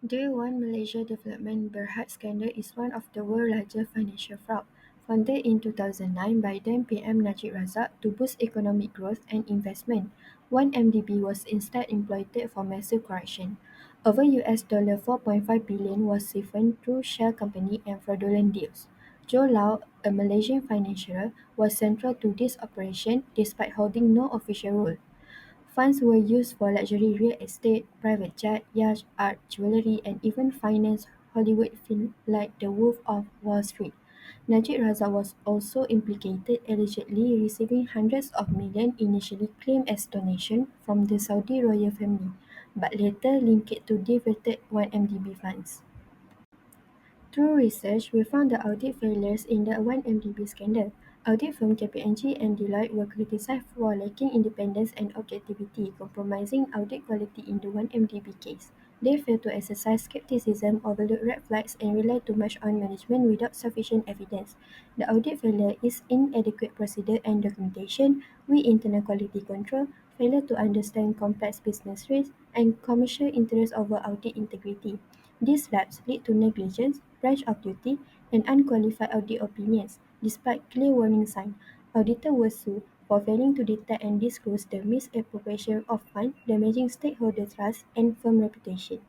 The One Malaysia Development Berhad scandal is one of the world's largest financial fraud. Founded in 2009 by then PM Najib Razak to boost economic growth and investment, 1MDB was instead exploited for massive corruption. Over $4.5 billion was siphoned through shell company and fraudulent deals. Joe Lau, a Malaysian financier, was central to this operation despite holding no official role. Funds were used for luxury real estate, private jet, yachts, art, jewelry, and even finance Hollywood films like The Wolf of Wall Street. Najib Razak was also implicated, allegedly receiving hundreds of millions initially claimed as donation from the Saudi royal family, but later linked to diverted 1MDB funds. Through research, we found the audit failures in the 1MDB scandal. Audit firm KPMG and Deloitte were criticized for lacking independence and objectivity, compromising audit quality in the 1MDB case. They failed to exercise skepticism, overlooked red flags, and relied too much on management without sufficient evidence. The audit failure is inadequate procedure and documentation, weak internal quality control, failure to understand complex business risks, and commercial interest over audit integrity. These lapses lead to negligence, breach of duty, and unqualified audit opinions. Despite clear warning signs, auditors were sued for failing to detect and disclose the misappropriation of funds, damaging stakeholder trust and firm reputation.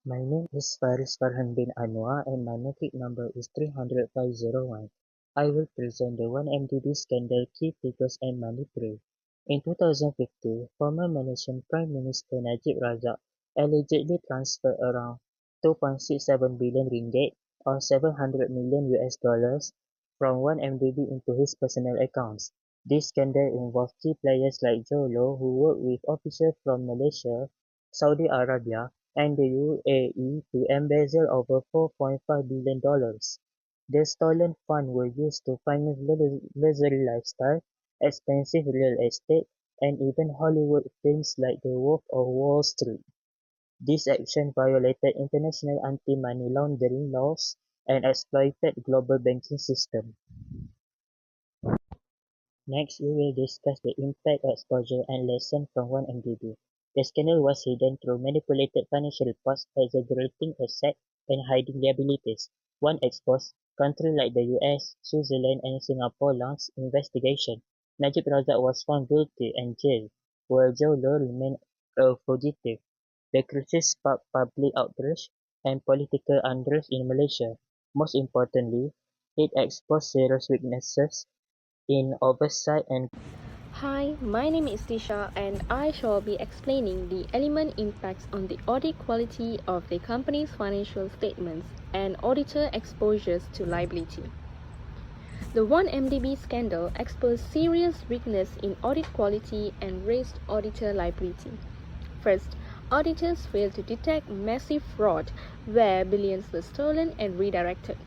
My name is Faris Farhan bin Anwar and my metric number is 300501. I will present the 1MDB scandal key figures and money trail. In 2015, former Malaysian Prime Minister Najib Razak allegedly transferred around 2.67 billion ringgit or 700 million US dollars from 1MDB into his personal accounts. This scandal involved key players like Joe Low who worked with officials from Malaysia, Saudi Arabia, and the UAE to embezzle over $4.5 billion. Dollars. The stolen funds were used to finance luxury lifestyle, expensive real estate, and even Hollywood films like The Wolf of Wall Street. This action violated international anti-money laundering laws and exploited global banking system. Next, we will discuss the impact, exposure, and lesson from 1MDB. The scandal was hidden through manipulated financial reports, exaggerating assets and hiding liabilities. One exposed, countries like the US, Switzerland, and Singapore launched investigation. Najib Razak was found guilty and jailed, while Joe Low remained a fugitive. The crisis sparked public outrage and political unrest in Malaysia. Most importantly, it exposed serious weaknesses in oversight and Hi, my name is Tisha and I shall be explaining the element impacts on the audit quality of the company's financial statements and auditor exposures to liability. The 1MDB scandal exposed serious weakness in audit quality and raised auditor liability. First, auditors failed to detect massive fraud where billions were stolen and redirected.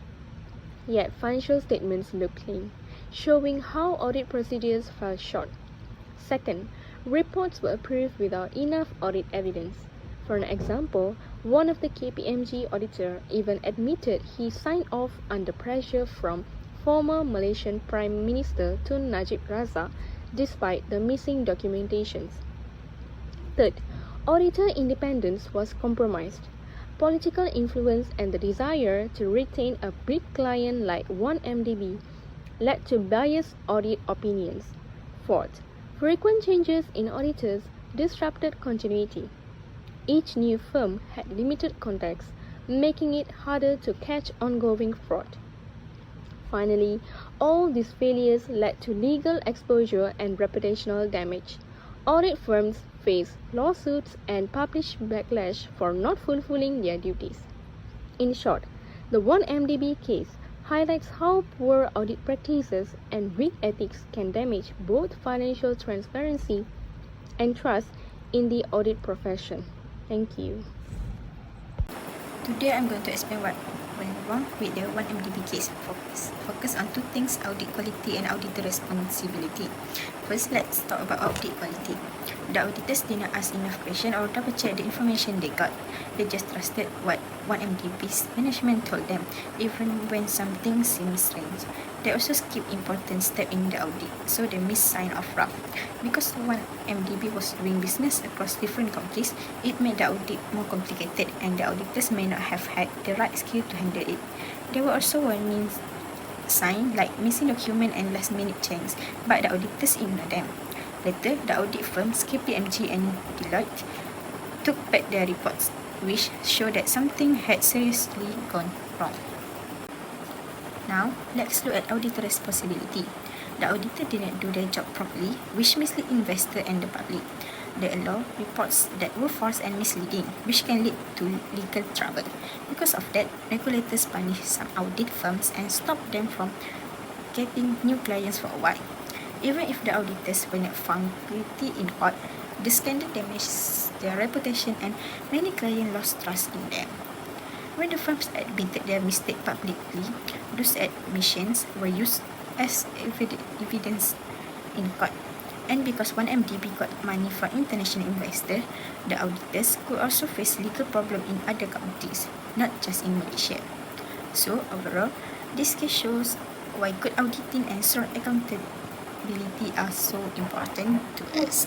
Yet financial statements look clean, showing how audit procedures fell short. Second, reports were approved without enough audit evidence. For an example, one of the KPMG auditor even admitted he signed off under pressure from former Malaysian Prime Minister Tun Najib Razak despite the missing documentations. Third, auditor independence was compromised. Political influence and the desire to retain a big client like 1MDB led to biased audit opinions. Fourth, frequent changes in auditors disrupted continuity. Each new firm had limited contacts, making it harder to catch ongoing fraud. Finally, all these failures led to legal exposure and reputational damage. Audit firms face lawsuits and publish backlash for not fulfilling their duties. In short, the 1MDB case highlights how poor audit practices and weak ethics can damage both financial transparency and trust in the audit profession. Thank you. Today I'm going to explain what went wrong with the 1MDB case. Focus on two things: audit quality and auditor responsibility. First, let's talk about audit quality. The auditors did not ask enough questions or double check the information they got. They just trusted what 1MDB's management told them, even when something seemed strange. They also skipped important steps in the audit, so they missed sign of fraud. Because 1MDB was doing business across different countries, it made the audit more complicated, and the auditors may not have had the right skill to handle it. There were also warning signs like missing document and last-minute changes, but the auditors ignored them. Later, the audit firms KPMG and Deloitte took back their reports, which showed that something had seriously gone wrong. Now, let's look at auditor responsibility. The auditor didn't do their job properly, which misled investors and the public. They allowed reports that were false and misleading, which can lead to legal trouble. Because of that, regulators punished some audit firms and stopped them from getting new clients for a while. Even if the auditors were not found guilty in court, the scandal damaged their reputation and many clients lost trust in them. When the firms admitted their mistake publicly, those admissions were used as evidence in court. And because 1MDB got money from international investors, the auditors could also face legal problems in other countries, not just in Malaysia. So overall, this case shows why good auditing and strong accountability are so important to us.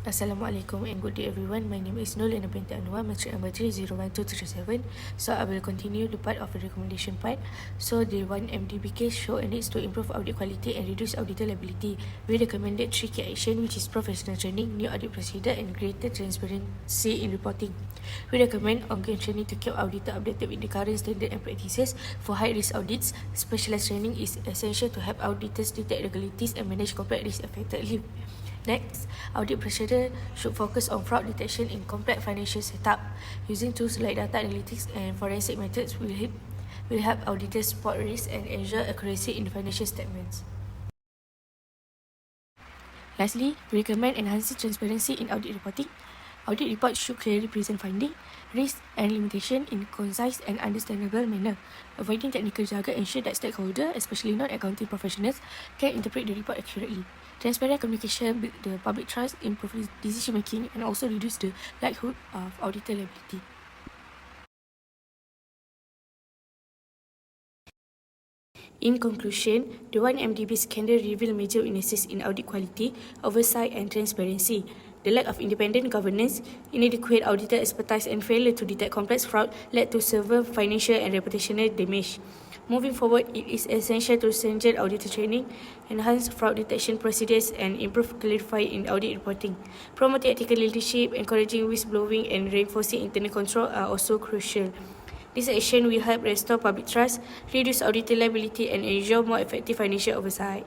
Assalamualaikum and good day everyone. My name is Nul and binti Anwar, matric number 301237. So I will continue the part of the recommendation part. So the 1MDB case show and needs to improve audit quality and reduce auditor liability. We recommended 3 key action, which is professional training, new audit procedure and greater transparency in reporting. We recommend ongoing training to keep auditor updated with the current standard and practices. For high risk audits, specialized training is essential to help auditors detect irregularities and manage corporate risk effectively. Next, audit procedure should focus on fraud detection in complex financial setup. Using tools like data analytics and forensic methods will help auditors spot risk and ensure accuracy in the financial statements. Lastly, we recommend enhancing transparency in audit reporting. Audit reports should clearly present finding, risks and limitations in concise and understandable manner. Avoiding technical jargon ensure that stakeholders, especially non-accounting professionals, can interpret the report accurately. Transparent communication builds the public trust, improve decision-making and also reduce the likelihood of auditor liability. In conclusion, the 1MDB scandal revealed major weaknesses in audit quality, oversight and transparency. The lack of independent governance, inadequate auditor expertise and failure to detect complex fraud led to severe financial and reputational damage. Moving forward, it is essential to strengthen auditor training, enhance fraud detection procedures and improve clarity in audit reporting. Promoting ethical leadership, encouraging whistleblowing and reinforcing internal control are also crucial. This action will help restore public trust, reduce auditor liability and ensure more effective financial oversight.